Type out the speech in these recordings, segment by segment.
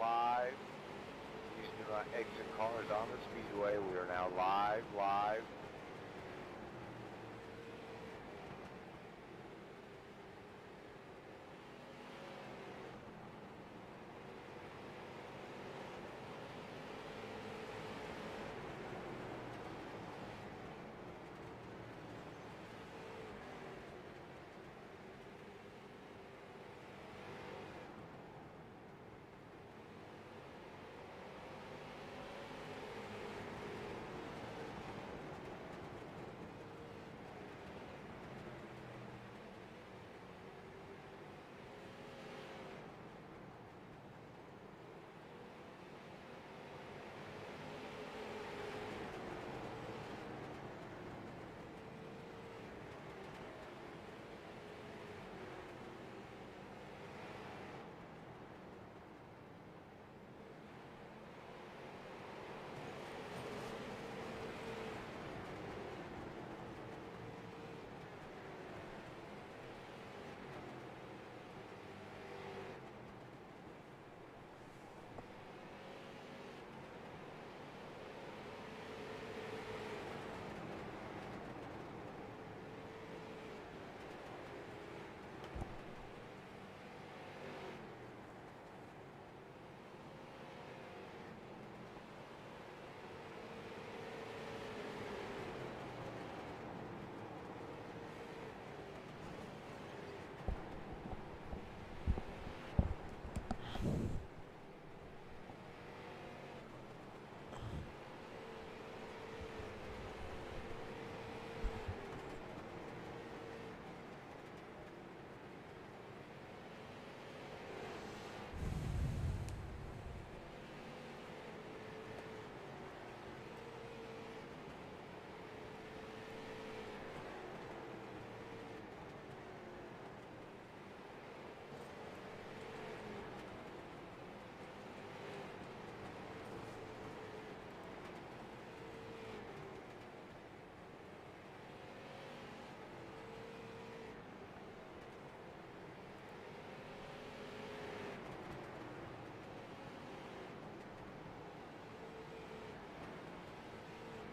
live. Please do not exit cars on the speedway. We are now live.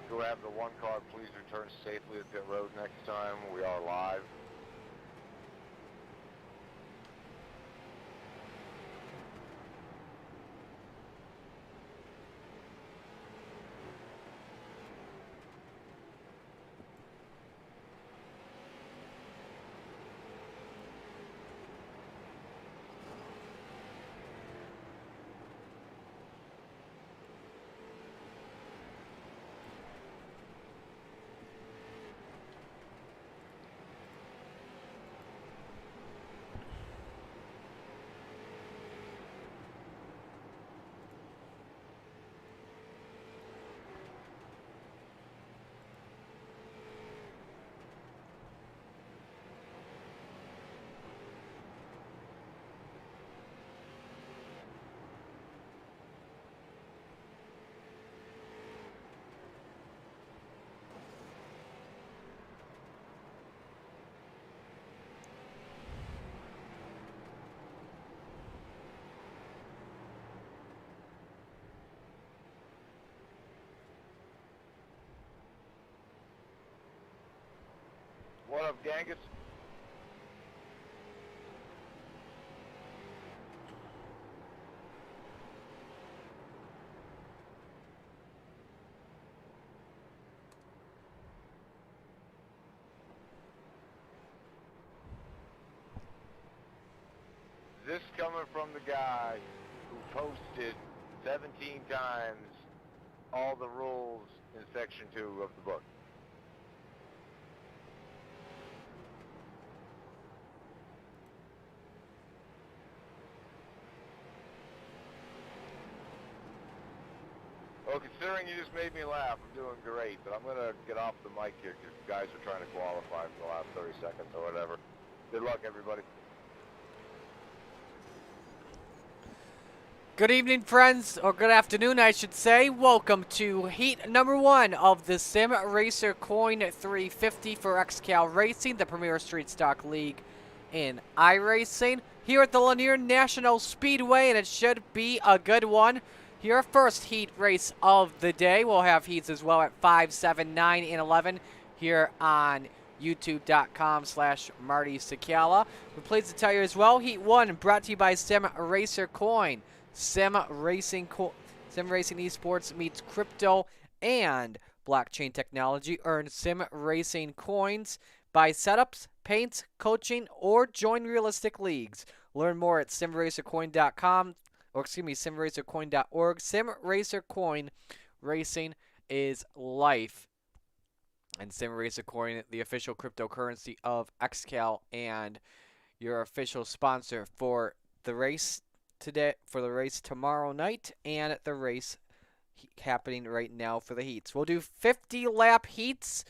Who have the one car, please return safely to pit road next time. We are live. What up, Genghis? This coming from the guy who posted 17 times all the rules in section 2 of the book. Well, considering you just made me laugh, I'm doing great, but I'm going to get off the mic here because guys are trying to qualify for the last 30 seconds or whatever. Good luck, everybody. Good evening, friends, or good afternoon, I should say. Welcome to heat number 1 of the SimRacer Coin 350 for XCAL Racing, the Premier Street Stock League in iRacing. here at the Lanier National Speedway, and it should be a good one. Your first heat race of the day. We'll have heats as well at 5, 7, 9, and 11 here on youtube.com/Marty Sakala. We're pleased to tell you as well, Heat 1 brought to you by SimRacer Coin. Sim Racing Esports meets crypto and blockchain technology. Earn Sim Racing Coins by setups, paints, coaching, or join realistic leagues. Learn more at simracercoin.com, or excuse me, simracercoin.org. SimRacer Coin, racing is life. And SimRacer Coin, the official cryptocurrency of XCAL and your official sponsor for the race today, for the race tomorrow night, and the race happening right now for the heats. We'll do 50-lap heats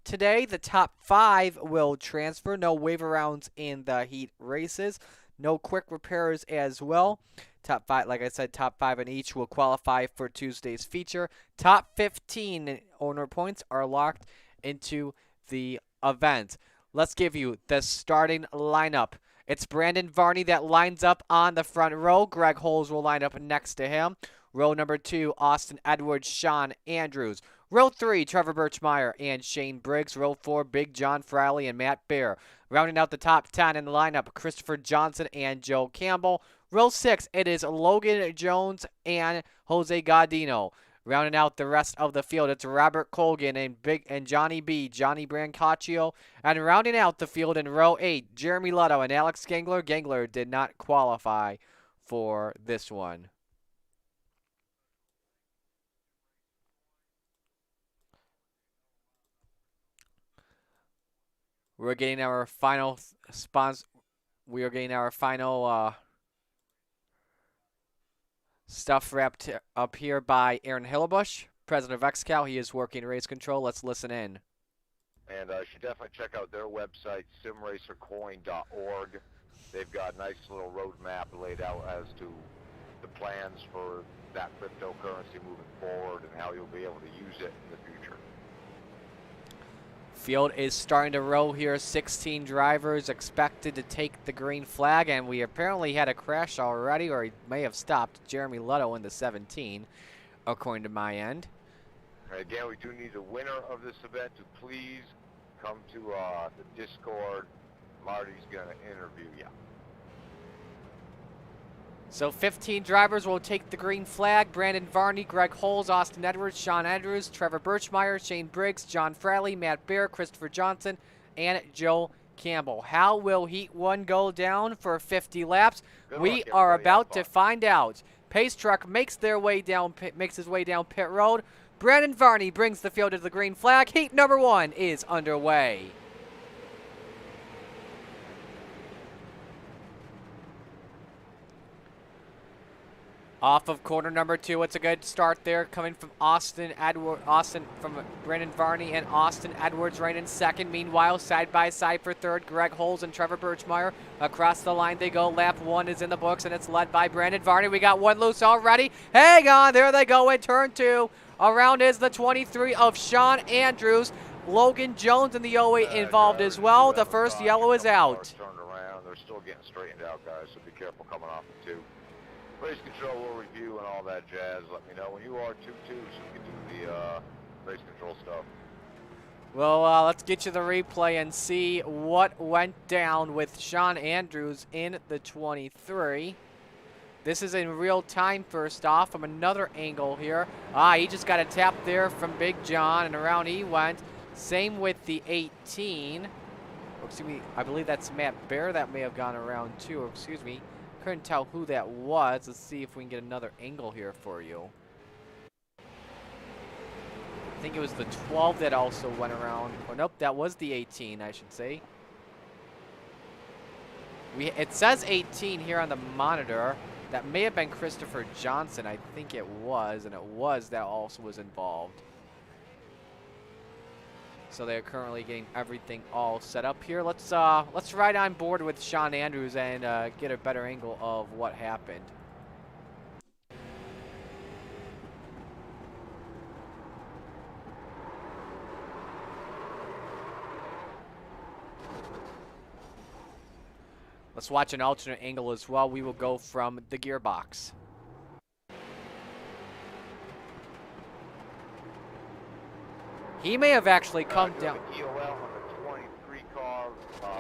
today. The top 5 will transfer. No waiver rounds in the heat races. No quick repairs as well. Top 5, like I said, top 5 in each will qualify for Tuesday's feature. Top 15 owner points are locked into the event. Let's give you the starting lineup. It's Brandon Varney that lines up on the front row. Greg Holes will line up next to him. Row number 2, Austin Edwards, Sean Andrews. Row 3, Trevor Birchmeyer and Shane Briggs. Row 4, Big John Friley and Matt Bear. Rounding out the top 10 in the lineup, Christopher Johnson and Joe Campbell. Row 6, it is Logan Jones and Jose Gaudino. Rounding out the rest of the field, it's Robert Colgan and Johnny B, Johnny Brancaccio. And rounding out the field in row 8, Jeremy Lutto and Alex Gangler. Gangler did not qualify for this one. We're getting our final sponsor. We are getting our final stuff wrapped up here by Aaron Hillebush, president of XCAL. He is working race control. Let's listen in. And you should definitely check out their website, simracercoin.org. They've got a nice little roadmap laid out as to the plans for that cryptocurrency moving forward and how you'll be able to use it in the future. Field is starting to roll here. 16 drivers expected to take the green flag, and we apparently had a crash already, or he may have stopped Jeremy Lutto in the 17, according to my end. And again, we do need the winner of this event to please come to the Discord. Marty's going to interview you. So 15 drivers will take the green flag. Brandon Varney, Greg Holes, Austin Edwards, Sean Andrews, Trevor Birchmeyer, Shane Briggs, John Fraley, Matt Bear, Christopher Johnson, and Joe Campbell. How will Heat 1 go down for 50 laps? We are about to find out. Pace truck makes his way down pit road. Brandon Varney brings the field to the green flag. Heat number 1 is underway. Off of corner number 2, it's a good start there, coming from from Brandon Varney and Austin Edwards right in second. Meanwhile, side by side for third, Greg Holes and Trevor Birchmeyer. Across the line they go. Lap 1 is in the books, and it's led by Brandon Varney. We got one loose already. Hang on, there they go in turn 2. Around is the 23 of Sean Andrews. Logan Jones in the 08 involved as well. The first yellow is out. Turned around. They're still getting straightened out, guys, so be careful coming off the 2. Race control will review and all that jazz. Let me know when you are 2-2 so we can do the race control stuff. Well, let's get you the replay and see what went down with Sean Andrews in the 23. This is in real time first off from another angle here. He just got a tap there from Big John, and around he went. Same with the 18. Oh, excuse me, I believe that's Matt Bear that may have gone around too. Or excuse me. Couldn't tell who that was. Let's see if we can get another angle here for you. I think it was the 12 that also went around. Or nope, that was the 18, I should say. It says 18 here on the monitor. That may have been Christopher Johnson. I think it was, and it was that also was involved. So they're currently getting everything all set up here. Let's ride on board with Sean Andrews and get a better angle of what happened. Let's watch an alternate angle as well. We will go from the gearbox. He may have actually come down. EOL on the 23 car.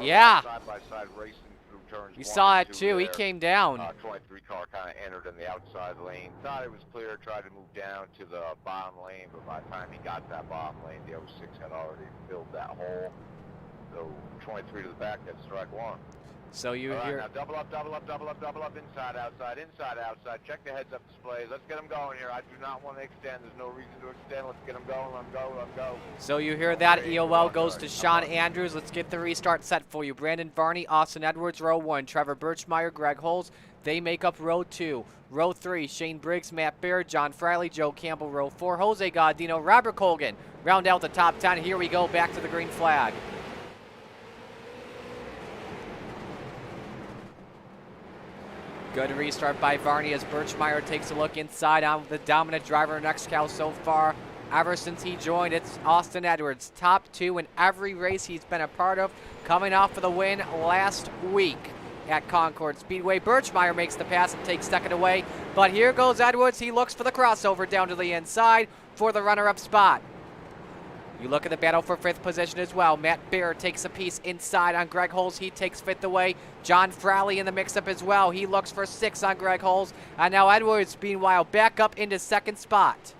Yeah. Side-by-side racing through turns. We 1 saw and it 2 too. He there. came down. 23 car kind of entered in the outside lane. Thought it was clear. Tried to move down to the bottom lane, but by the time he got to that bottom lane, the 06 had already filled that hole. So 23 to the back, that's strike 1. So you All right, hear. now double up, inside, outside. Check the heads-up displays. Let's get them going here. I do not want to extend. There's no reason to extend. Let's get them going. Let them go. So you hear that. EOL goes to Sean Andrews. Let's get the restart set for you. Brandon Varney, Austin Edwards, row 1. Trevor Birchmeyer, Greg Holes. They make up row 2. Row 3, Shane Briggs, Matt Baird, John Friley, Joe Campbell. Row 4, Jose Gaudino, Robert Colgan. Round out the top 10. Here we go. Back to the green flag. Good restart by Varney as Birchmeyer takes a look inside on the dominant driver in XCAL so far. Ever since he joined, it's Austin Edwards. Top 2 in every race he's been a part of, coming off of the win last week at Concord Speedway. Birchmeyer makes the pass and takes second away. But here goes Edwards. He looks for the crossover down to the inside for the runner-up spot. You look at the battle for 5th position as well. Matt Baird takes a piece inside on Greg Holes. He takes 5th away. John Frawley in the mix-up as well. He looks for 6 on Greg Holes. And now Edwards, meanwhile, back up into 2nd spot.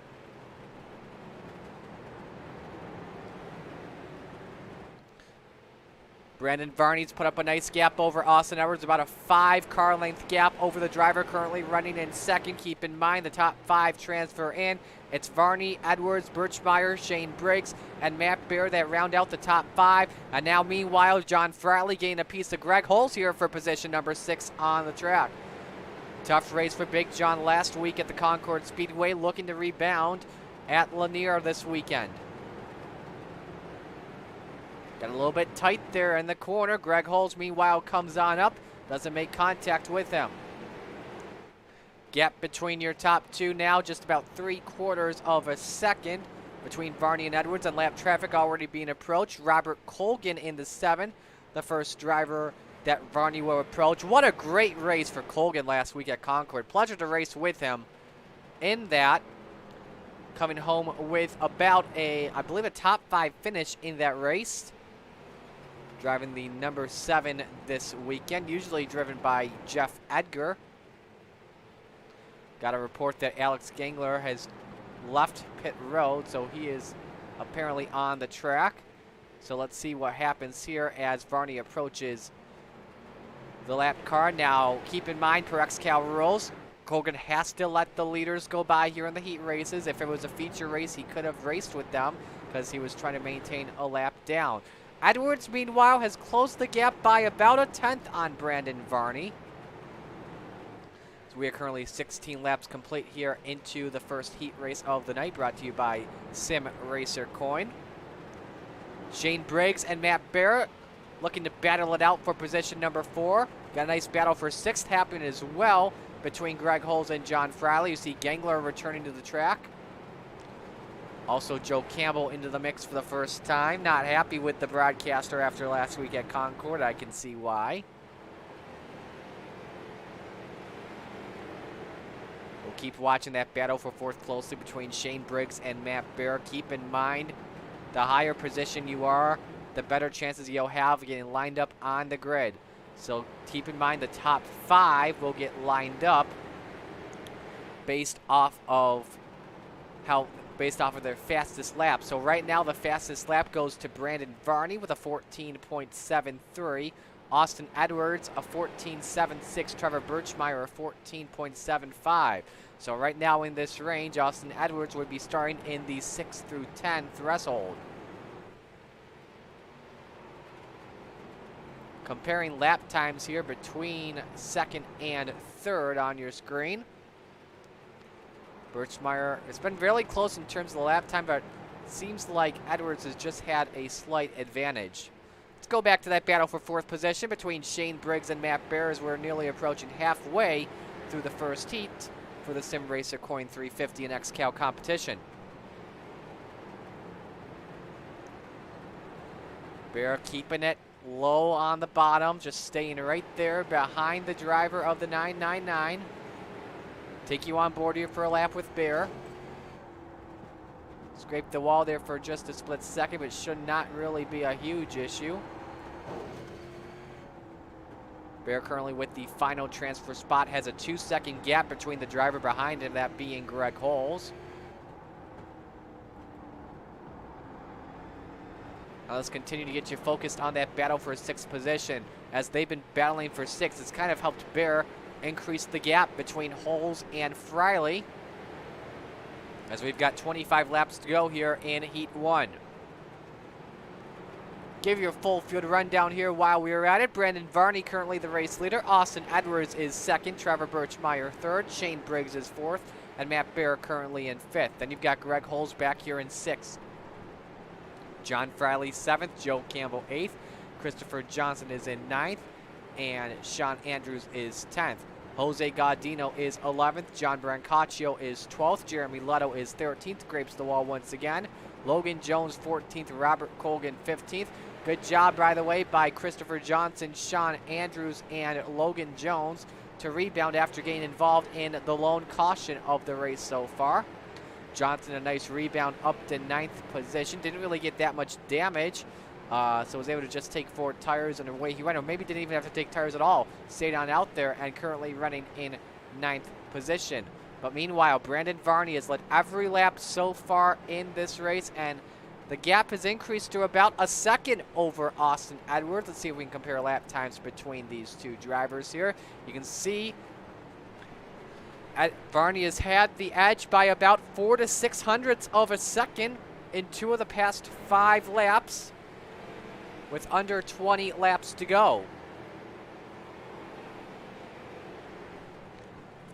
Brandon Varney's put up a nice gap over Austin Edwards, about a 5-car length gap over the driver currently running in 2nd. Keep in mind the top 5 transfer in. It's Varney, Edwards, Birchmeyer, Shane Briggs, and Matt Baird that round out the top 5. And now, meanwhile, John Frawley gaining a piece of Greg Holes here for position number 6 on the track. Tough race for Big John last week at the Concord Speedway, looking to rebound at Lanier this weekend. Got a little bit tight there in the corner. Greg Holes, meanwhile, comes on up. Doesn't make contact with him. Gap between your top 2 now, just about 3/4 of a second between Varney and Edwards, and lap traffic already being approached. Robert Colgan in the 7, the first driver that Varney will approach. What a great race for Colgan last week at Concord. Pleasure to race with him in that. Coming home with about I believe a top 5 finish in that race. Driving the number 7 this weekend, usually driven by Jeff Edgar. Got a report that Alex Gangler has left pit road, so he is apparently on the track. So let's see what happens here as Varney approaches the lap car. Now, keep in mind, per XCAL rules, Colgan has to let the leaders go by here in the heat races. If it was a feature race, he could have raced with them because he was trying to maintain a lap down. Edwards, meanwhile, has closed the gap by about a 10th on Brandon Varney. We are currently 16 laps complete here into the first heat race of the night, brought to you by SimRacer Coin. Shane Briggs and Matt Barrett looking to battle it out for position number 4. Got a nice battle for 6th happening as well between Greg Holes and John Frawley. You see Gangler returning to the track. Also Joe Campbell into the mix for the first time. Not happy with the broadcaster after last week at Concord. I can see why. Keep watching that battle for 4th closely between Shane Briggs and Matt Baird. Keep in mind, the higher position you are, the better chances you'll have of getting lined up on the grid. So keep in mind the top 5 will get lined up based off of their fastest lap. So right now the fastest lap goes to Brandon Varney with a 14.73. Austin Edwards, a 14.76. Trevor Birchmeyer, a 14.75. So right now in this range, Austin Edwards would be starting in the 6 through 10 threshold. Comparing lap times here between 2nd and 3rd on your screen. Birchmeyer, it's been fairly close in terms of the lap time, but it seems like Edwards has just had a slight advantage. Let's go back to that battle for 4th position between Shane Briggs and Matt Baird as we're nearly approaching halfway through the first heat for the SimRacer Coin 350 and XCAL competition. Baird keeping it low on the bottom, just staying right there behind the driver of the 999. Take you on board here for a lap with Bear. Scraped the wall there for just a split second, but should not really be a huge issue. Bear currently with the final transfer spot, has a 2-second gap between the driver behind him, that being Greg Holes. Now let's continue to get you focused on that battle for 6th position. As they've been battling for 6th, it's kind of helped Bear increase the gap between Holes and Friley, as we've got 25 laps to go here in Heat 1. Give you a full field rundown here while we are at it. Brandon Varney currently the race leader. Austin Edwards is 2nd. Trevor Birchmeyer 3rd. Shane Briggs is 4th. And Matt Bear currently in 5th. Then you've got Greg Holes back here in 6th. John Friley 7th. Joe Campbell 8th. Christopher Johnson is in 9th. And Sean Andrews is 10th. Jose Gaudino is 11th. John Brancaccio is 12th. Jeremy Leto is 13th. Grapes the wall once again. Logan Jones 14th. Robert Colgan 15th. Good job, by the way, by Christopher Johnson, Sean Andrews, and Logan Jones to rebound after getting involved in the lone caution of the race so far. Johnson, a nice rebound up to 9th position. Didn't really get that much damage, so was able to just take 4 tires, and away he went, or maybe didn't even have to take tires at all. Stayed on out there and currently running in 9th position. But meanwhile, Brandon Varney has led every lap so far in this race, and the gap has increased to about a second over Austin Edwards. Let's see if we can compare lap times between these two drivers here. You can see Varney has had the edge by about 4 to 600ths of a second in 2 of the past 5 laps, with under 20 laps to go.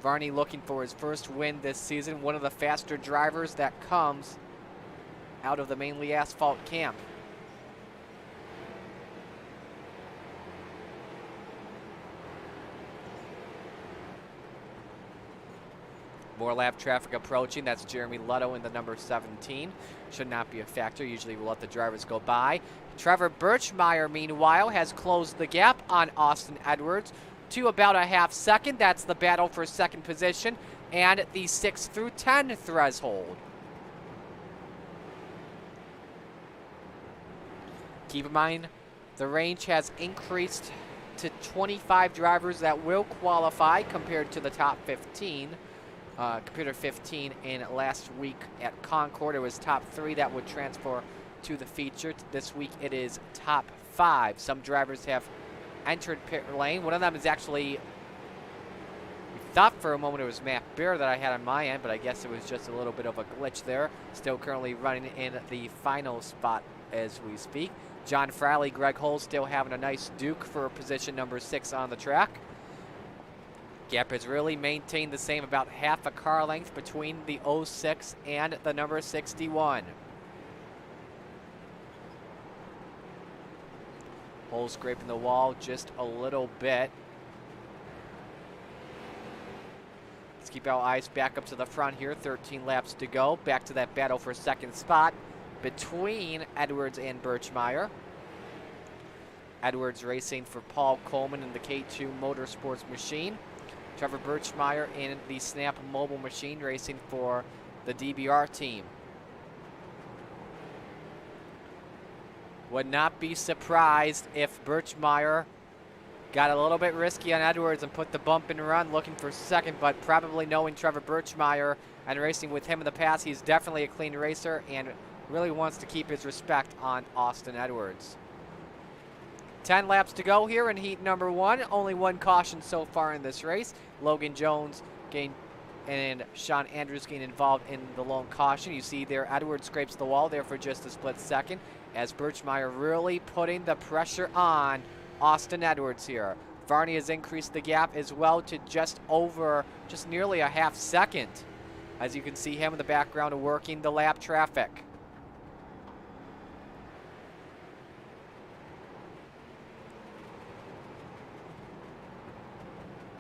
Varney looking for his first win this season, one of the faster drivers that comes out of the mainly asphalt camp. More lap traffic approaching. That's Jeremy Leto in the number 17. Should not be a factor. Usually we'll let the drivers go by. Trevor Birchmeyer, meanwhile, has closed the gap on Austin Edwards to about a half second. That's the battle for 2nd position and the 6 through 10 threshold. Keep in mind, the range has increased to 25 drivers that will qualify compared to the top 15. Compared to 15 in last week at Concord. It was top 3 that would transfer to the feature. This week it is top 5. Some drivers have entered pit lane. One of them is actually, we thought for a moment it was Matt Bear that I had on my end, but I guess it was just a little bit of a glitch there. Still currently running in the final spot as we speak. John Friley, Greg Holes still having a nice duke for position number 6 on the track. Gap has really maintained the same, about half a car length between the 06 and the number 61. Holes scraping the wall just a little bit. Let's keep our eyes back up to the front here. 13 laps to go. Back to that battle for 2nd spot between Edwards and Birchmeyer. Edwards racing for Paul Coleman in the K2 Motorsports machine. Trevor Birchmeyer in the Snap Mobile machine racing for the DBR team. Would not be surprised if Birchmeyer got a little bit risky on Edwards and put the bump and run looking for 2nd, but probably knowing Trevor Birchmeyer and racing with him in the past, he's definitely a clean racer and really wants to keep his respect on Austin Edwards. 10 laps to go here in heat number 1. Only 1 caution so far in this race. Logan Jones and Sean Andrews getting involved in the lone caution. You see there, Edwards scrapes the wall there for just a split second, as Birchmeyer really putting the pressure on Austin Edwards here. Varney has increased the gap as well to just nearly a half second, as you can see him in the background working the lap traffic.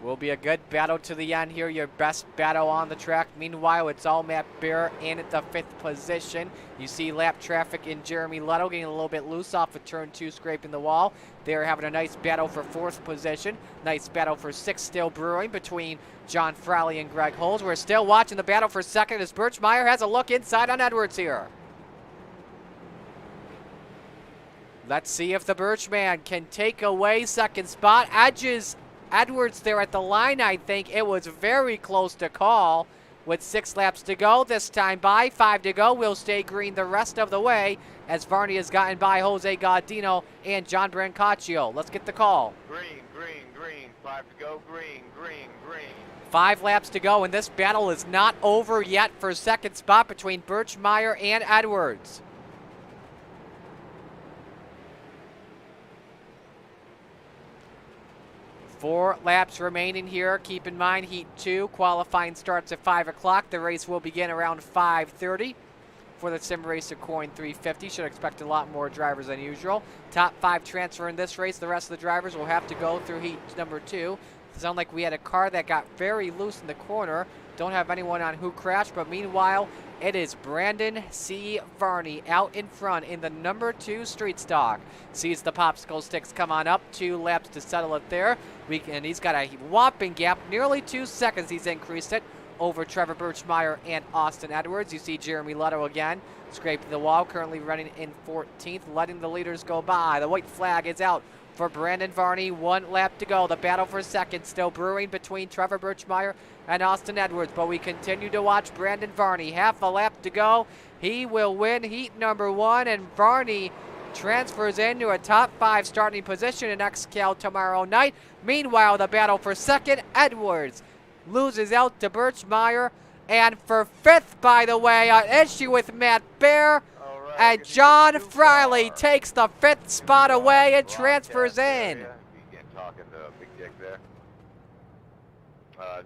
Will be a good battle to the end here, your best battle on the track. Meanwhile, it's all Matt Bear in at the 5th position. You see lap traffic in Jeremy Leto getting a little bit loose off of turn 2, scraping the wall. They're having a nice battle for 4th position. Nice battle for 6th still brewing between John Frawley and Greg Holes. We're still watching the battle for 2nd as Birchmeyer has a look inside on Edwards here. Let's see if the Birchman can take away 2nd spot. Edwards there at the line, I think. It was very close to call with 6 laps to go. This time by 5 to go. We'll stay green the rest of the way as Varney has gotten by Jose Gaudino and John Brancaccio. Let's get the call. Green, green, green. 5 to go. Green, green, green. 5 laps to go, and this battle is not over yet for 2nd spot between Birchmeyer and Edwards. Four laps remaining here. Keep in mind, Heat 2 qualifying starts at 5 o'clock. The race will begin around 5:30 for the SimRacer Coin 350. Should expect a lot more drivers than usual. Top 5 transfer in this race. The rest of the drivers will have to go through Heat number 2. It sounds like we had a car that got very loose in the corner. Don't have anyone on who crashed, but meanwhile, it is Brandon C. Varney out in front in the number 2 street stock. Sees the popsicle sticks come on up. 2 laps to settle it there. And he's got a whopping gap, nearly 2 seconds he's increased it over Trevor Birchmeyer and Austin Edwards. You see Jeremy Leto again, scraping the wall, currently running in 14th, letting the leaders go by. The white flag is out for Brandon Varney. 1 lap to go. The battle for 2nd still brewing between Trevor Birchmeyer and Austin Edwards, but we continue to watch Brandon Varney. Half a lap to go. He will win Heat number 1, and Varney transfers into a top 5 starting position in XCAL tomorrow night. Meanwhile, the battle for 2nd, Edwards loses out to Birchmeyer. And for 5th, by the way, an issue with Matt Bear. Right, and John Frawley takes the 5th spot away and transfers in. You get talking to Big Dick there.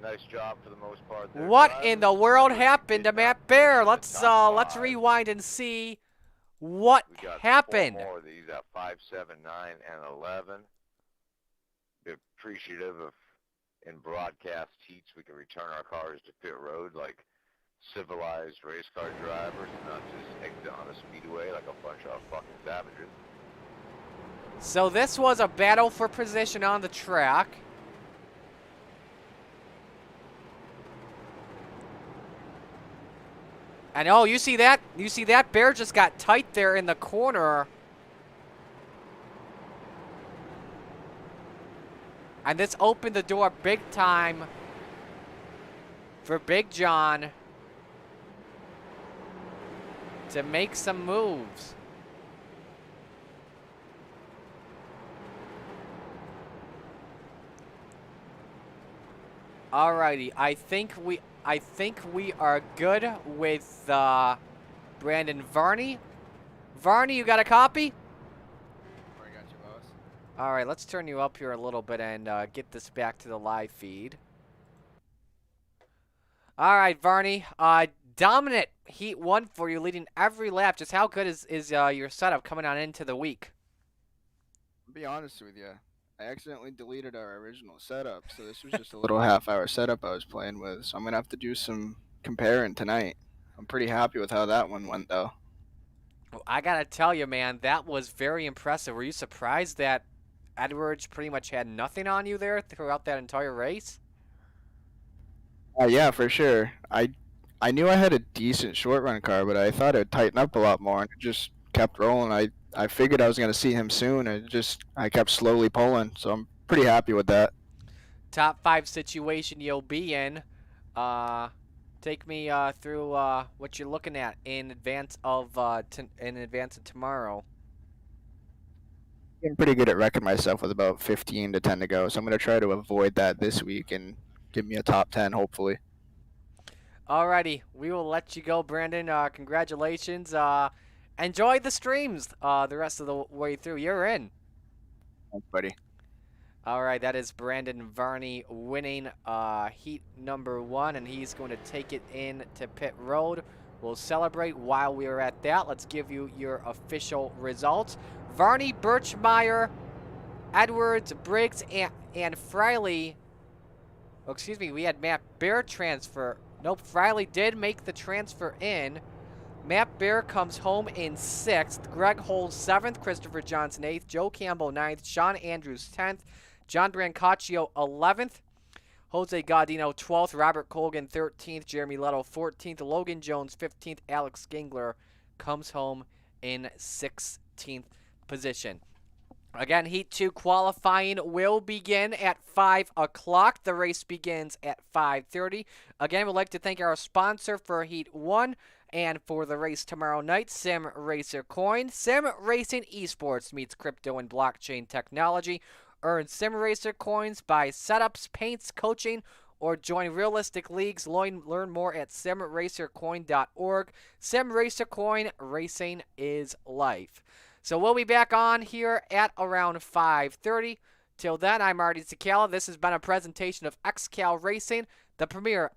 Nice job for the most part there. What in the world happened to Matt Bear? Let's rewind and see what happened. 4 more of these at 5, 7, 9, and 11. Be appreciative of in broadcast heats we can return our cars to pit road like civilized race car drivers, not just exit on a speedway like a bunch of fucking savages. So this was a battle for position on the track. And oh, you see that? You see that? Bear just got tight there in the corner. And this opened the door big time for Big John to make some moves. Alrighty, I think we are good with Brandon Varney. Varney, you got a copy? I got you, boss. All right, let's turn you up here a little bit and get this back to the live feed. All right, Varney, dominant Heat 1 for you, leading every lap. Just how good is your setup coming on into the week? I'll be honest with you. I accidentally deleted our original setup, so this was just a little half-hour setup I was playing with. So I'm going to have to do some comparing tonight. I'm pretty happy with how that one went, though. Well, I got to tell you, man, that was very impressive. Were you surprised that Edwards pretty much had nothing on you there throughout that entire race? Yeah, for sure. I knew I had a decent short-run car, but I thought it would tighten up a lot more, and it just kept rolling. I figured I was going to see him soon, and I kept slowly pulling, so I'm pretty happy with that. Top 5 situation you'll be in. Take me through what you're looking at in advance of tomorrow. I'm pretty good at wrecking myself with about 15 to 10 to go, so I'm going to try to avoid that this week and give me a top 10, hopefully. Alrighty, we will let you go, Brandon. Congratulations. Enjoy the streams the rest of the way through. You're in. Thanks, buddy. All right, that is Brandon Varney winning Heat number 1, and he's going to take it in to pit road. We'll celebrate while we're at that. Let's give you your official results. Varney, Birchmeyer, Edwards, Briggs, and Friley Oh, excuse me, we had Matt Bear transfer. Nope, Friley did make the transfer in. Matt Bear comes home in 6th. Greg Holmes 7th. Christopher Johnson 8th. Joe Campbell 9th. Sean Andrews 10th. John Brancaccio 11th. Jose Gaudino 12th. Robert Colgan 13th. Jeremy Letto 14th. Logan Jones 15th. Alex Gingler comes home in 16th position. Again, Heat 2 qualifying will begin at 5 o'clock. The race begins at 5:30. Again, we'd like to thank our sponsor for Heat 1 and for the race tomorrow night, SimRacer Coin. Sim Racing Esports meets crypto and blockchain technology. Earn SimRacer coins, buy setups, paints, coaching, or join realistic leagues. Learn more at simracercoin.org. SimRacer Coin, racing is life. So we'll be back on here at around 5:30. Till then, I'm Marty Sakala. This has been a presentation of XCAL Racing, the premier